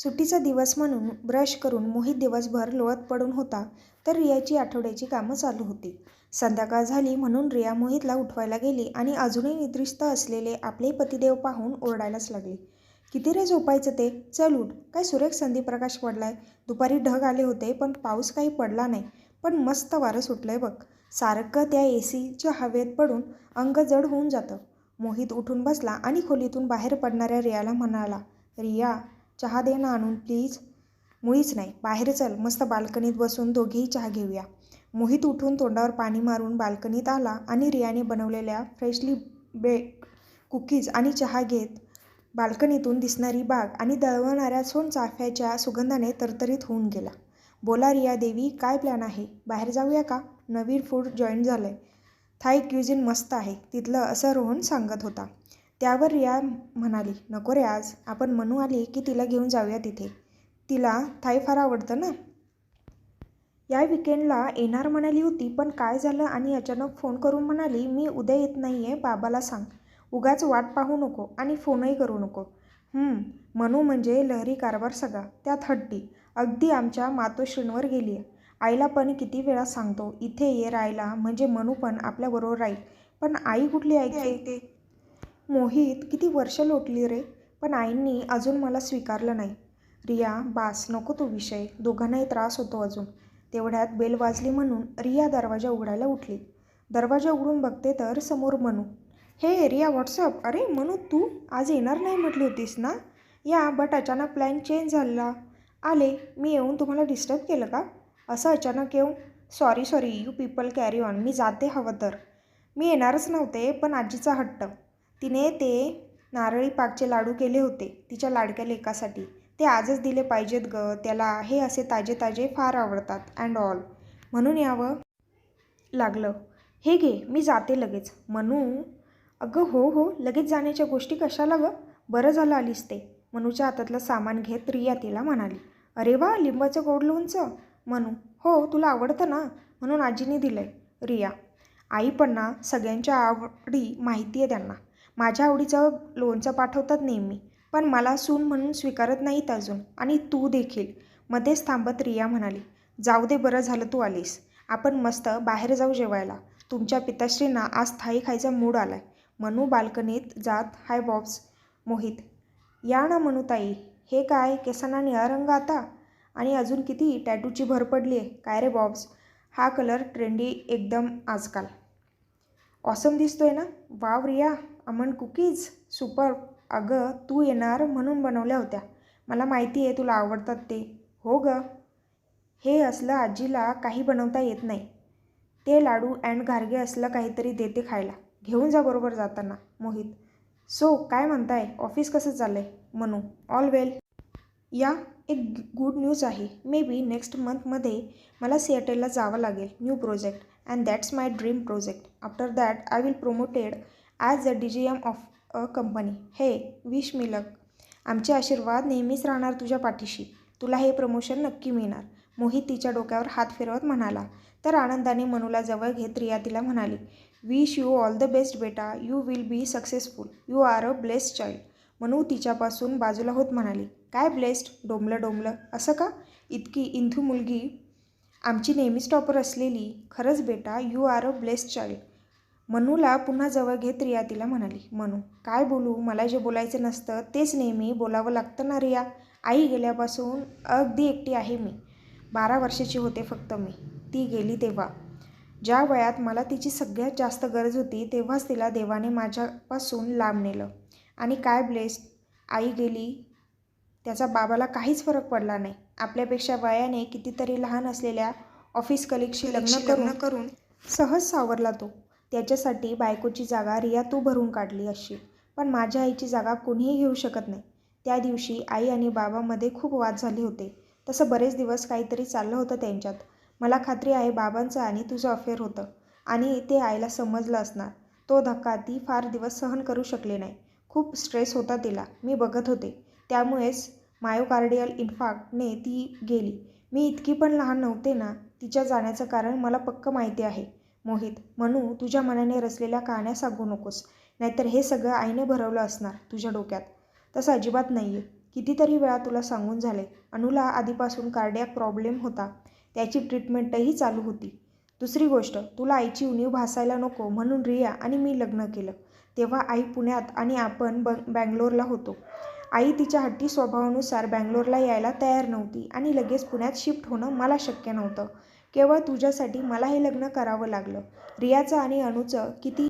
सुट्टीचा दिवस म्हणून ब्रश करून मोहित दिवसभर लोळत पडून होता तर रियाची आठवड्याची कामं चालू होती. संध्याकाळ झाली म्हणून रिया मोहितला उठवायला गेली आणि अजूनही निद्रिस्त असलेले आपले पतिदेव पाहून ओरडायलाच लागली. किती रे झोपायचं ते? चल उठ. काय सुरेख संधीप्रकाश पडलाय. दुपारी ढग आले होते पण पाऊस काही पडला नाही. पण मस्त वारं सुटलंय बघ. सारखं त्या एसीच्या हवेत पडून अंग जड होऊन जातं. मोहित उठून बसला आणि खोलीतून बाहेर पडणाऱ्या रियाला म्हणाला, रिया, चहा दे ना आणून प्लीज. मुळीच नाही. बाहेर चल, मस्त बाल्कनीत बसून दोघेही चहा घेऊया. मोहित उठून तोंडावर पाणी मारून बाल्कनीत आला आणि रियाने बनवलेल्या फ्रेशली बेक कुकीज आणि चहा घेत बाल्कनीतून दिसणारी बाग आणि दळवणाऱ्या सोनचाफ्याच्या सुगंधाने तरतरीत होऊन गेला. बोला रिया देवी, काय प्लॅन आहे? बाहेर जाऊया का? नवीन फूड जॉईन झालंय. थाई क्युझिन मस्त आहे तिथलं, असं रोहन सांगत होता. त्यावर रिया म्हणाली, नको रे आज. आपण मनू आली की तिला घेऊन जाऊया तिथे. तिला थाई फार आवडतं ना. या विकेंडला येणार म्हणाली होती पण काय झालं आणि अचानक फोन करून म्हणाली, मी उद्या येत नाहीये, बाबाला सांग. उगाच वाट पाहू नको आणि फोनही करू नको. मनू म्हणजे लहरी कारभार सगळा, त्यात हट्टी. अगदी आमच्या मातोश्रींवर गेलीय. आईला पण किती वेळा सांगतो, इथे ये राहायला म्हणजे मनू पण आपल्याबरोबर राहील. पण आई कुठली ऐकते. मोहित, किती वर्ष लोटली रे, पण आईंनी अजून मला स्वीकारलं नाही. रिया, बास, नको तो विषय. दोघांनाही त्रास होतो अजून. तेवढ्यात बेल वाजली म्हणून रिया दरवाजा उघडायला उठली. दरवाजा उघडून बघते तर समोर मनू. हे रिया, व्हॉट्सअप. अरे मनू, तू आज येणार नाही म्हटली होतीस ना. या, बट अचानक प्लॅन चेंज झाला. आले. मी येऊन तुम्हाला डिस्टर्ब केलं का? असं अचानक येऊ? Sorry you people carry on. मी जाते हवं तर. मी येणारच नव्हते पण आजीचा हट्ट. तिने ते नारळी पाकचे लाडू केले होते तिच्या लाडक्या लेकासाठी. ते आजच दिले पाहिजेत ग त्याला. हे असे ताजे ताजे फार आवडतात अँड ऑल. म्हणून यावं लागलं. हे घे, मी जाते लगेच. मनू, अगं हो, लगेच जाण्याच्या गोष्टी कशाला ग? बरं झालं आलीस ते. मनूच्या हातातलं सामान घेत रिया तिला म्हणाली. अरे वा, लिंबाचं गोड लोणचं. मनू, हो, तुला आवडतं ना म्हणून आजीने दिलंय. रिया, आई पण ना, सगळ्यांच्या आवडी माहिती आहे त्यांना. माझ्या आवडीचं लोणचं पाठवतात नेहमी, पण मला सून म्हणून स्वीकारत नाहीत अजून. आणि तू देखील. मध्येच थांबत रिया म्हणाली, जाऊ दे, बरं झालं तू आलीस. आपण मस्त बाहेर जाऊ जेवायला. तुमच्या पिताश्रींना आज थाई खायचा मूड आलाय. मनू बाल्कनीत जात, हाय बॉब्स. मोहित, या ना मनूताई. हे काय, केसांना निळा रंग आता? आणि अजून किती टॅटूची भर पडली आहे. काय रे बॉब्स, हा कलर ट्रेंडी एकदम आजकाल. ऑसम दिसतोय ना. Wow Riya, almond cookies super. अगं, तू येणार म्हणून बनवल्या होत्या. मला माहिती आहे तुला आवडतात ते. हो ग. हे असलं आजीला काही बनवता येत नाही. ते लाडू अँड घारगे असलं काहीतरी देते खायला. घेऊन जा बरोबर जाताना. मोहित, सो काय म्हणताय, ऑफिस कसं चाललंय? मनू, ऑल वेल. या, एक गुड न्यूज आहे. मे बी नेक्स्ट मंथमध्ये मला सिॲटलला जावं लागेल. New project and that's my dream project. After that I will promoted as a DGM of a company. हे, विश मी लक. आमचे आशीर्वाद नेहमीच राहणार तुझ्या पाठीशी. तुला हे प्रमोशन नक्की मिळणार. मोहित तिच्या डोक्यावर हात फिरवत म्हणाला. तर आनंदाने मनूला जवळ घेत रिया तिला म्हणाली, wish you all the best बेटा. You will be successful. You are a blessed child. Manu तिच्यापासून बाजूला होत म्हणाली, काय ब्लेस्ड? डोंबलं असं का? इतकी इंथू मुलगी, आमची नेहमीच टॉपर असलेली. खरंच बेटा, you are a blessed child. मनूला पुन्हा जवळ घेत रिया तिला म्हणाली. मनू, काय बोलू? मला जे बोलायचं नसतं तेच नेहमी बोलावं लागतं ना रिया. आई गेल्यापासून अगदी एकटी आहे मी. 12 वर्षाची होते फक्त मी. ती गेली तेव्हा. ज्या वयात मला तिची सगळ्यात जास्त गरज होती तेव्हाच तिला देवाने माझ्यापासून लांब नेलं. आणि काय ब्लेस्ड. आई गेली त्याचा बाबाला काहीच फरक पडला नाही. आपल्यापेक्षा वयाने कितीतरी लहान असलेल्या ऑफिस कलिगशी लग्न करून सहज सावरला तो. त्याच्यासाठी बायकोची जागा रिया तू भरून काढली असशील, पण माझ्या आईची जागा कोणीही घेऊ शकत नाही. त्या दिवशी आई आणि बाबामध्ये खूप वाद झाले होते. तसं बरेच दिवस काहीतरी चाललं होतं त्यांच्यात. मला खात्री आहे बाबांचं आणि तुझं अफेअर होतं आणि ते आईला समजलं असणार. तो धक्का ती फार दिवस सहन करू शकले नाही. खूप स्ट्रेस होता तिला. मी बघत होते. त्यामुळेच मायोकार्डियल इन्फार्क्टने ती गेली. मी इतकी पण लहान नव्हते ना. तिच्या जाण्याचं कारण मला पक्क माहिती आहे. मोहित, मनू, तुझ्या मनाने रचलेल्या कहाण्या सांगू नकोस. नाहीतर हे सगळं आईने भरवलं असणार तुझ्या डोक्यात. तसं अजिबात नाही आहे. कितीतरी वेळा तुला सांगून झाले, अनुला आधीपासून कार्डियाक प्रॉब्लेम होता, त्याची ट्रीटमेंटही चालू होती. दुसरी गोष्ट, तुला आईची उणीव भासायला नको म्हणून रिया आणि मी लग्न केलं. तेव्हा आई पुण्यात आणि आपण बँगलोरला होतो. आई तिच्या हट्टी स्वभावानुसार बँगलोरला यायला तयार नव्हती आणि लगेच पुण्यात शिफ्ट होणं मला शक्य नव्हतं. केवळ तुझ्यासाठी मला हे लग्न करावं लागलं. रियाचं आणि अनुचं किती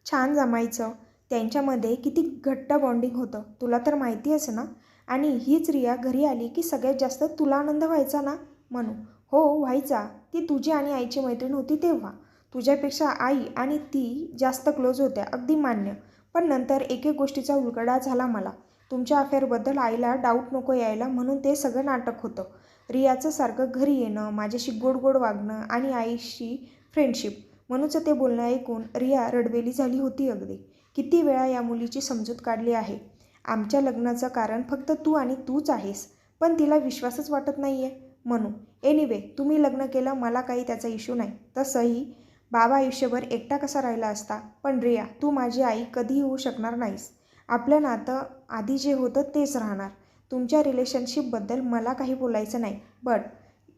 छान जमायचं, त्यांच्यामध्ये किती घट्ट बॉन्डिंग होतं, तुला तर माहितीच ना. आणि हीच रिया घरी आली की सगळ्यात जास्त तुला आनंद व्हायचा ना. म्हणू हो व्हायचा. ती तुझी आणि आईची मैत्रीण होती तेव्हा. तुझ्यापेक्षा आई आणि ती जास्त क्लोज होत्या, अगदी मान्य. पण नंतर एक एक गोष्टीचा उलगडा झाला मला. तुमच्या अफेअरबद्दल आईला डाऊट नको यायला म्हणून ते सगळं नाटक होतं. रियाचं सारखं घरी येणं, माझ्याशी गोड गोड वागणं आणि आईशी फ्रेंडशिप. मनूचं ते बोलणं ऐकून रिया रडवेली झाली होती अगदी. किती वेळा या मुलीची समजूत काढली आहे. आमच्या लग्नाचं कारण फक्त तू आणि तूच आहेस, पण तिला विश्वासच वाटत नाहीये. म्हणू एनिवे, तुम्ही लग्न केलं, मला काही त्याचा इश्यू नाही. तसंही बाबा आयुष्यभर एकटा कसा राहिला असता. पण रिया, तू माझी आई कधीही होऊ शकणार नाहीस. आपलं नातं आधी जे होतं तेच राहणार. तुमच्या रिलेशनशिपबद्दल मला काही बोलायचं नाही, but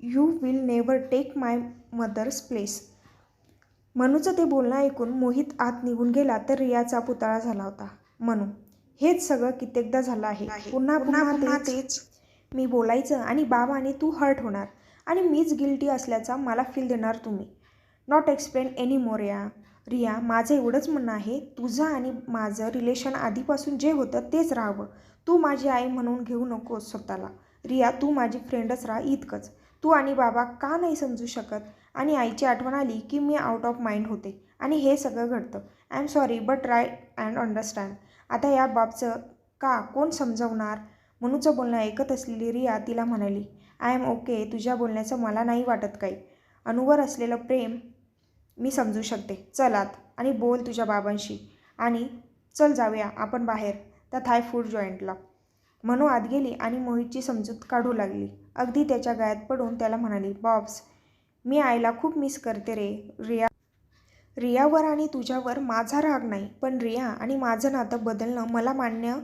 you will never take my mother's place. मनूचं ते बोलणं ऐकून मोहित आत निघून गेला तर रियाचा पुतळा झाला होता. मनू, हेच सगळं कित्येकदा झालं आहे. पुन्हा पुन्हा तेच. मी बोलायचं आणि बाबा आणि तू हर्ट होणार आणि मीच गिल्टी असल्याचा मला फील देणार तुम्ही. नॉट एक्सप्लेन एनी मोर या. रिया, माझं एवढंच म्हणणं आहे, तुझं आणि माझं रिलेशन आधीपासून जे होतं तेच राहावं. तू माझी आई म्हणून घेऊ नकोस स्वतःला. रिया, तू माझी फ्रेंडच राहा इतकंच. तू आणि बाबा का नाही समजू शकत? आणि आईची आठवण आली की मी आउट ऑफ माइंड होते आणि हे सगळं घडतं. I am sorry but try and understand. आता या बाबचं का कोण समजवणार? मनूचं बोलणं ऐकत असलेली रिया तिला म्हणाली, आय एम ओके. तुझ्या बोलण्याचं मला नाही वाटत काही. अनुवर असलेलं प्रेम मी समजू शकते. चल आत आणि बोल तुझ्या बाबांशी. आणि चल जाऊया आपण बाहेर, त्या थाय फूड जॉईंटला. मनू आत गेली आणि मोहितची समजूत काढू लागली. अगदी त्याच्या गळ्यात पडून त्याला म्हणाली, बॉब्स, मी आईला खूप मिस करते रे. रियावर आणि तुझ्यावर माझा राग नाही, पण रिया आणि माझं नातं बदलणं मला मान्य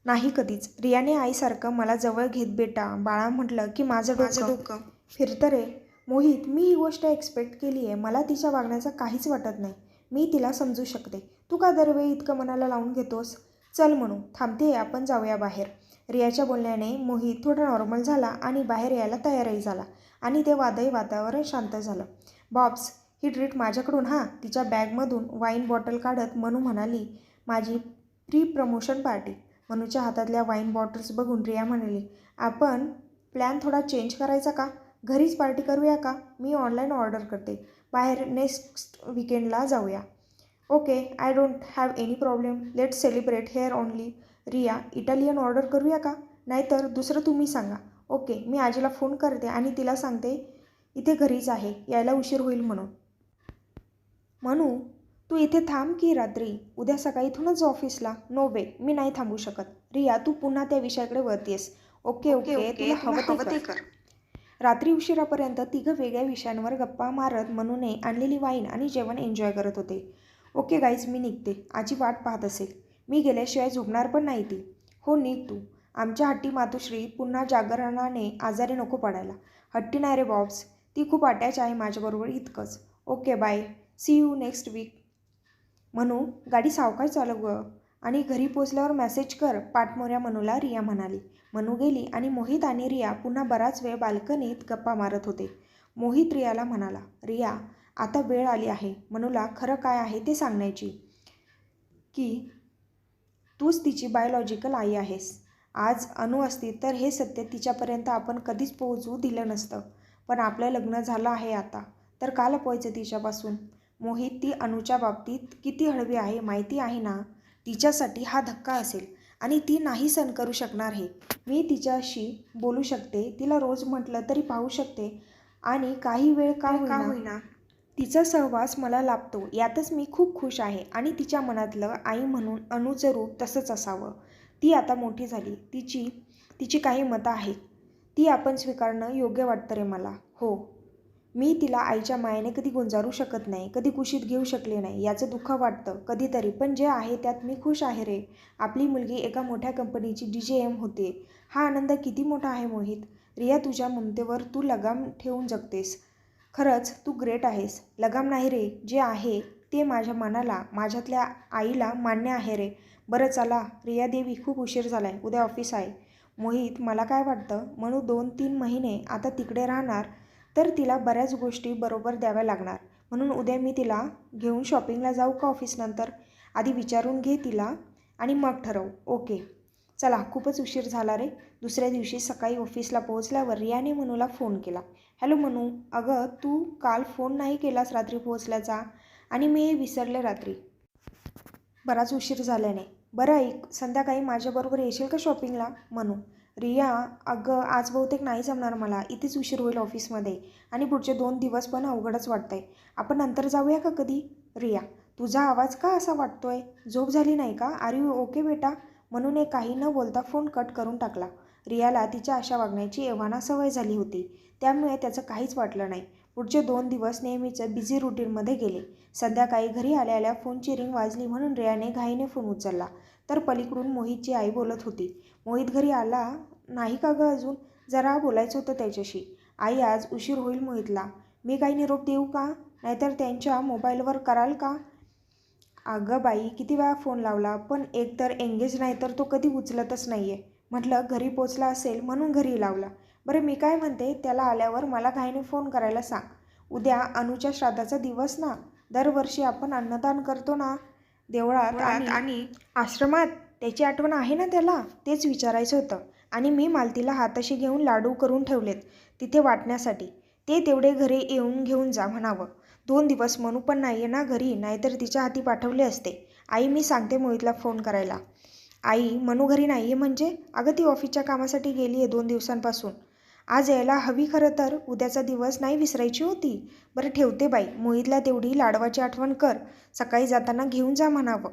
नाही कधीच. रियाने आईसारखं मला जवळ घेत बेटा बाळा म्हटलं की माझं डोकं फिरतं रे. मोहित, मी ही गोष्ट एक्सपेक्ट केली आहे. मला तिच्या वागण्याचं काहीच वाटत नाही. मी तिला समजू शकते. तू का दरवेळी इतकं मनाला लावून घेतोस? चल म्हणू, थांबते, आपण जाऊया बाहेर. रियाच्या बोलण्याने मोहित थोडा नॉर्मल झाला आणि बाहेर यायला तयारही झाला आणि ते वादळी वातावरण शांत झालं. बॉब्स, ही ट्रीट माझ्याकडून हां. तिच्या बॅगमधून वाईन बॉटल काढत मनू म्हणाली, माझी प्री प्रमोशन पार्टी. मनूच्या हातातल्या वाईन बॉटल्स बघून रिया म्हणाली, आपण प्लॅन थोडा चेंज करायचा का? घरीच पार्टी करूया का? मी ऑनलाईन ऑर्डर करते. बाहेर नेक्स्ट वीकेंडला जाऊया. Okay, I don't have any problem. Let's celebrate here only. Riya, Italian order करूया का? नाहीतर दुसरं तुम्ही सांगा. ओके, मी आजीला फोन करते आणि तिला सांगते इथे घरीच आहे, यायला उशीर होईल म्हणून. मनू, तू इथे थांब की रात्री? उद्या सकाळी इथूनच ऑफिसला. नो वे, मी नाही थांबू शकत. रिया, तू पुन्हा त्या विषयाकडे वळतीयस. ओके ओके, तुला हवं ते कर. रात्री उशिरापर्यंत तिघं वेगळ्या विषयांवर गप्पा मारत मनूने आणलेली वाईन आणि जेवण एन्जॉय करत होते. ओके गाईज, मी निघते. आजी वाट पाहत असेल. मी गेल्याशिवाय झोपणार पण नाही ती. हो निघ तू. आमच्या हट्टी मातोश्री पुन्हा जागरणाने आजारी नको पडायला. हट्टी नाही रे बॉब्स, ती खूप अटॅच आहे माझ्याबरोबर इतकंच. Okay bye, see you next week. Manu, गाडी सावकाश चालव गं आणि घरी पोचल्यावर मेसेज कर, पाठमोऱ्या मनूला रिया म्हणाली. मनू गेली आणि मोहित आणि रिया पुन्हा बराच वेळ बाल्कनीत गप्पा मारत होते. मोहित रियाला म्हणाला, रिया, आता वेळ आली आहे मनूला खरं काय आहे ते सांगण्याची, की तूच तिची बायोलॉजिकल आई आहेस. आज अनु असती तर हे सत्य तिच्यापर्यंत आपण कधीच पोहोचू दिलं नसतं. पण आपलं लग्न झालं आहे आता, तर का लपवायचं तिच्यापासून? मोहित, ती अनुच्या बाबतीत किती हळवी आहे माहिती आहे ना. तिच्यासाठी हा धक्का असेल आणि ती नाही सहन करू शकणार हे. मी तिच्याशी बोलू शकते, तिला रोज म्हटलं तरी पाहू शकते आणि काही वेळ का होईना तिचा सहवास मला लाभतो, यातच मी खूप खुश आहे. आणि तिच्या मनातलं आई म्हणून अनुचं रूप तसंच असावं. ती आता मोठी झाली, तिची काही मतं आहेत, ती आपण स्वीकारणं योग्य वाटतं रे मला. हो, मी तिला आईच्या मायेने कधी गुंजारू शकत नाही, कधी कुशीत घेऊ शकले नाही, याचं दुःख वाटतं कधीतरी, पण जे आहे त्यात मी खुश आहे रे. आपली मुलगी एका मोठ्या कंपनीची DGM होते. हा आनंद किती मोठा आहे मोहित. रिया, तुझ्या ममतेवर तू लगाम ठेवून जगतेस. खरंच तू ग्रेट आहेस. लगाम नाही रे, जे आहे ते माझ्या मनाला, माझ्यातल्या आईला मान्य आहे रे. बरं चला रिया देवी, खूप उशीर झालाय, उद्या ऑफिस आहे. मोहित, मला काय वाटतं, मनू 2-3 महिने आता तिकडे राहणार तर तिला बऱ्याच गोष्टी बरोबर द्याव्या लागणार. म्हणून उद्या मी तिला घेऊन शॉपिंगला जाऊ का ऑफिसनंतर? आधी विचारून घे तिला आणि मग ठरव. ओके चला, खूपच उशीर झाला रे. दुसऱ्या दिवशी सकाळी ऑफिसला पोहोचल्यावर रियाने मनूला फोन केला. हॅलो मनू, अगं तू काल फोन नाही केलास रात्री पोहोचल्याचा, आणि मी हे विसरले रात्री. बराच उशीर झाल्याने. बरं ऐक, संध्याकाळी माझ्याबरोबर येशील का शॉपिंगला? मनू, रिया, अगं आज बहुतेक नाही जमणार मला, इथेच उशीर होईल ऑफिसमध्ये, आणि पुढचे 2 दिवस पण अवघडच वाटतंय. आपण नंतर जाऊया का कधी? रिया, तुझा आवाज का असा वाटतोय? झोप झाली नाही का? आर यू ओके बेटा? मनूने काही न बोलता फोन कट करून टाकला. रियाला तिच्या अशा वागण्याची एव्हाना सवय झाली होती, त्यामुळे त्याचं काहीच वाटलं नाही. पुढचे 2 दिवस नेहमीचं बिझी रुटीनमध्ये गेले. संध्याकाळी घरी आल्या फोनची रिंग वाजली म्हणून रियाने घाईने फोन उचलला, तर पलीकडून मोहितची आई बोलत होती. मोहित घरी आला नाही का गं अजून? जरा बोलायचं होतं त्याच्याशी. आई, आज उशीर होईल मोहितला. मी काही निरोप देऊ का? नाहीतर त्यांच्या मोबाईलवर कराल का? अगं बाई, किती वेळा फोन लावला, पण एकतर एंगेज नाही तर तो कधी उचलतच नाही आहे. म्हटलं घरी पोचला असेल म्हणून घरी लावला. बरं मी काय म्हणते, त्याला आल्यावर मला घाईने फोन करायला सांग. उद्या अनुच्या श्राद्धाचा दिवस ना. दरवर्षी आपण अन्नदान करतो ना देवळात आणि आश्रमात. त्याची आठवण आहे ना त्याला? तेच विचारायचं होतं. आणि मी मालतीला हाताशी घेऊन लाडू करून ठेवलेत तिथे वाटण्यासाठी. ते तेवढे घरी येऊन घेऊन जा म्हणावं. 2 दिवस मनू पण नाही आहे ना घरी, नाहीतर तिच्या हाती पाठवले असते. आई, मी सांगते मोहितला फोन करायला. आई, मनू घरी नाही आहे म्हणजे? अगं ती ऑफिसच्या कामासाठी गेली आहे 2 दिवसांपासून. आज यायला हवी खरं तर, उद्याचा दिवस नाही विसरायची होती. बरं ठेवते बाई, मोहितला तेवढी लाडवाची आठवण कर. सकाळी जाताना घेऊन जा म्हणावं.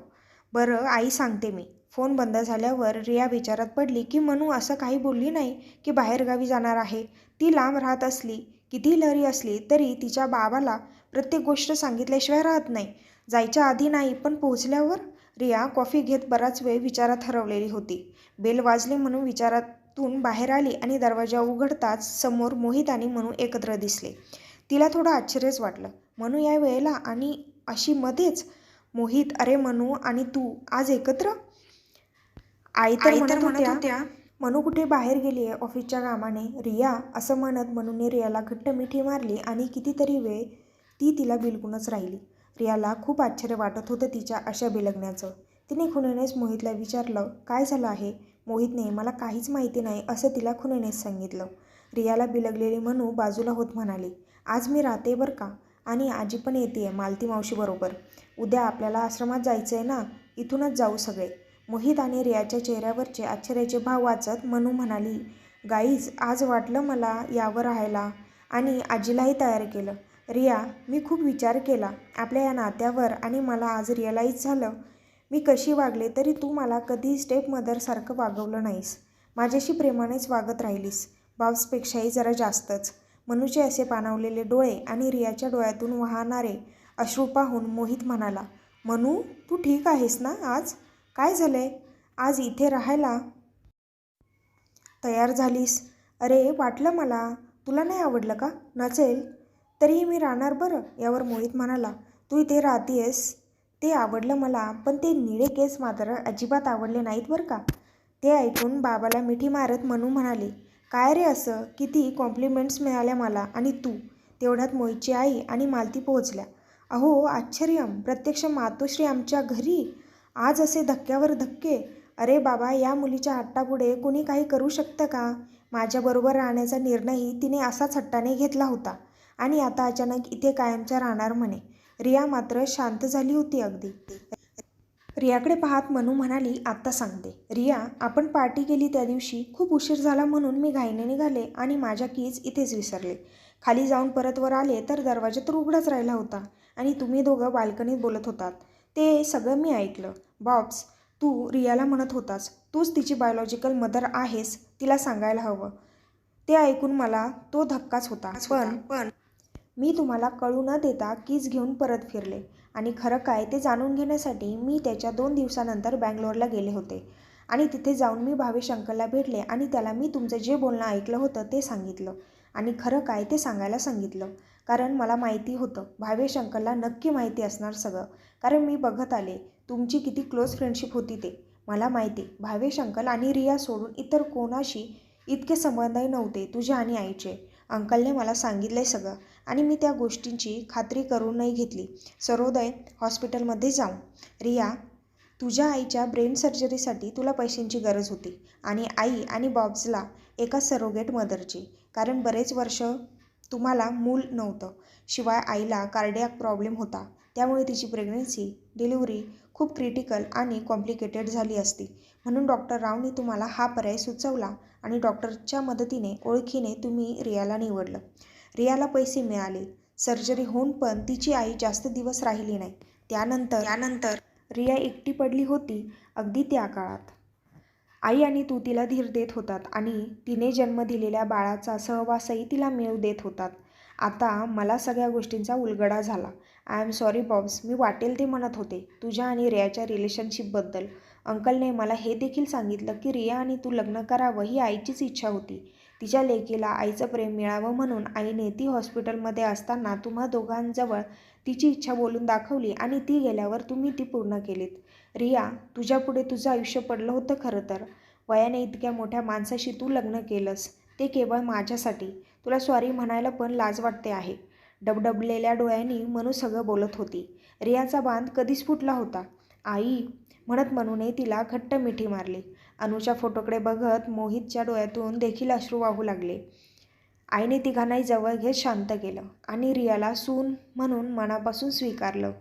बरं आई, सांगते मी. फोन बंद झाल्यावर रिया विचारात पडली की मनू असं काही बोलली नाही की बाहेरगावी जाणार आहे. ती लांब राहत असली, किती लहरी असली तरी तिच्या बाबाला प्रत्येक गोष्ट सांगितल्याशिवाय राहत नाही. जायच्या आधी नाही, पण पोहोचल्यावर. रिया कॉफी घेत बराच वेळ विचारात हरवलेली होती. बेल वाजली म्हणून विचारातून बाहेर आली आणि दरवाजा उघडताच समोर मोहित आणि मनू एकत्र दिसले. तिला थोडं आश्चर्यच वाटलं. मनू या वेळेला आणि अशी मध्येच? मोहित, अरे मनू आणि तू आज एकत्र? आई तर म्हणत होत्या मनू कुठे बाहेर गेली आहे ऑफिसच्या कामाने. रिया, असं म्हणत मनूने रियाला घट्ट मिठी मारली आणि कितीतरी वेळ ती तिला बिलगूनच राहिली. रियाला खूप आश्चर्य वाटत होतं तिच्या अशा बिलगण्याचं. तिने खुणेनेच मोहितला विचारलं, काय झालं आहे? मोहितने मला काहीच माहिती नाही असं तिला खुणेनेच सांगितलं. रियाला बिलगलेली मनू बाजूला होत म्हणाली, आज मी राहते बरं का, आणि आजी पण येते मालती मावशीबरोबर. उद्या आपल्याला आश्रमात जायचं आहे ना, इथूनच जाऊ सगळे. मोहित आणि रियाच्या चेहऱ्यावरचे आश्चर्याचे भाव वाचत मनू म्हणाली, गाईज, आज वाटलं मला यावर राहायला, आणि आजीलाही तयार केलं. रिया, मी खूप विचार केला आपल्या या नात्यावर, आणि मला आज रिअलाईज झालं, मी कशी वागले तरी तू मला कधी स्टेपमदरसारखं वागवलं नाहीस. माझ्याशी प्रेमानेच वागत राहिलीस, बाब्सपेक्षाही जरा जास्तच. मनूचे असे पाणावलेले डोळे आणि रियाच्या डोळ्यातून वाहणारे अश्रू पाहून मोहित म्हणाला, मनू, तू ठीक आहेस ना आज? काय झालंय? आज इथे राहायला तयार झालीस? अरे वाटलं मला. तुला नाही आवडलं का? नसेल तरीही मी राहणार बरं. यावर मोहित म्हणाला, तू इथे राहतेस ते आवडलं मला, पण ते निळे केस मात्र अजिबात आवडले नाहीत बरं का. ते ऐकून बाबाला मिठी मारत मनू म्हणाली, काय रे असं? किती कॉम्प्लिमेंट्स मिळाल्या मला. आणि तू? तेवढ्यात मोहितची आई आणि मालती पोहोचल्या. अहो आश्चर्यम, प्रत्यक्ष मातोश्री आमच्या घरी. आज असे धक्क्यावर धक्के. अरे बाबा, या मुलीच्या हट्टापुढे कोणी काही करू शकतं का? माझ्याबरोबर राहण्याचा निर्णयही तिने असाच हट्टाने घेतला होता, आणि आता अचानक इथे कायमच्या राहणार म्हणे. रिया मात्र शांत झाली होती अगदी. रियाकडे पाहत मनू म्हणाली, आत्ता सांगते. रिया, आपण पार्टी केली त्या दिवशी खूप उशीर झाला म्हणून मी घाईने निघाले आणि माझ्या कीज इथेच विसरले. खाली जाऊन परत वर आले तर दरवाजा तर उघडाच राहिला होता, आणि तुम्ही दोघं बाल्कनीत बोलत होतात. ते सगळं मी ऐकलं. बॉब्स, तू रियाला म्हणत होतास तूच तिची बायोलॉजिकल मदर आहेस, तिला सांगायला हवं. ते ऐकून मला तो धक्काच होता. पण मी तुम्हाला कळू न देता कीज घेऊन परत फिरले आणि खरं काय ते जाणून घेण्यासाठी मी त्याच्या 2 दिवसानंतर बँगलोरला गेले होते आणि तिथे जाऊन मी भावेश अंकलला भेटले आणि त्याला मी तुमचं जे बोलणं ऐकलं होतं ते सांगितलं आणि खरं काय ते सांगायला सांगितलं. कारण मला माहिती होतं भावेश अंकलला नक्की माहिती असणार सगळं, कारण मी बघत आले तुमची किती क्लोज फ्रेंडशिप होती ते. मला माहिती भावेश अंकल आणि रिया सोडून इतर कोणाशी इतके संबंधही नव्हते तुझ्या आणि आईचे. अंकलने मला सांगितलंय सगळं आणि मी त्या गोष्टींची खात्री करूनही घेतली. सर्वोदय हॉस्पिटलमध्ये जाऊन. रिया, तुझ्या आईच्या ब्रेन सर्जरीसाठी तुला पैशांची गरज होती आणि आई आणि बॉब्सला एका सरोगेट मदरची, कारण बरेच वर्ष तुम्हाला मूल नव्हतं. शिवाय आईला कार्डियाक प्रॉब्लेम होता, त्यामुळे तिची प्रेग्नन्सी डिलिव्हरी खूप क्रिटिकल आणि कॉम्प्लिकेटेड झाली असती. म्हणून डॉक्टर रावनी तुम्हाला हा पर्याय सुचवला आणि डॉक्टरच्या मदतीने ओळखीने तुम्ही रियाला निवडलं. रियाला पैसे मिळाले सर्जरी होऊन, पण तिची आई जास्त दिवस राहिली नाही. त्यानंतर रिया एकटी पडली होती अगदी त्या काळात. आई आणि तू तिला धीर देत होतात आणि तिने जन्म दिलेल्या बाळाचा सहवासही तिला मिळू देत होतात. आता मला सगळ्या गोष्टींचा उलगडा झाला. आय एम सॉरी बॉब्स, मी वाटेल ते म्हणत होते तुझ्या आणि रियाच्या रिलेशनशिपबद्दल. अंकलने मला हे देखील सांगितलं की रिया आणि तू लग्न करावं ही आईचीच इच्छा होती. तिच्या लेकीला आईचं प्रेम मिळावं म्हणून आईने ती हॉस्पिटलमध्ये असताना तुम्हा दोघांजवळ तिची इच्छा बोलून दाखवली आणि ती गेल्यावर तुम्ही ती पूर्ण केलीत. रिया, तुझ्यापुढे तुझं आयुष्य पडलं होतं खरं तर. वयाने इतक्या मोठ्या माणसाशी तू लग्न केलंस ते केवळ माझ्यासाठी. तुला सॉरी म्हणायला पण लाज वाटते आहे. डबडबलेल्या डोळ्यांनी मनू सगळं बोलत होती. रियाचा बांध कधीच फुटला होता. आई म्हणत मनूने तिला घट्ट मिठी मारली. अनुच्या फोटोकडे बघत मोहितच्या डोळ्यातून देखील अश्रू वाहू लागले. आईने तिघांनाही जवळ घेत शांत केलं आणि रियाला सून म्हणून मनापासून स्वीकारलं.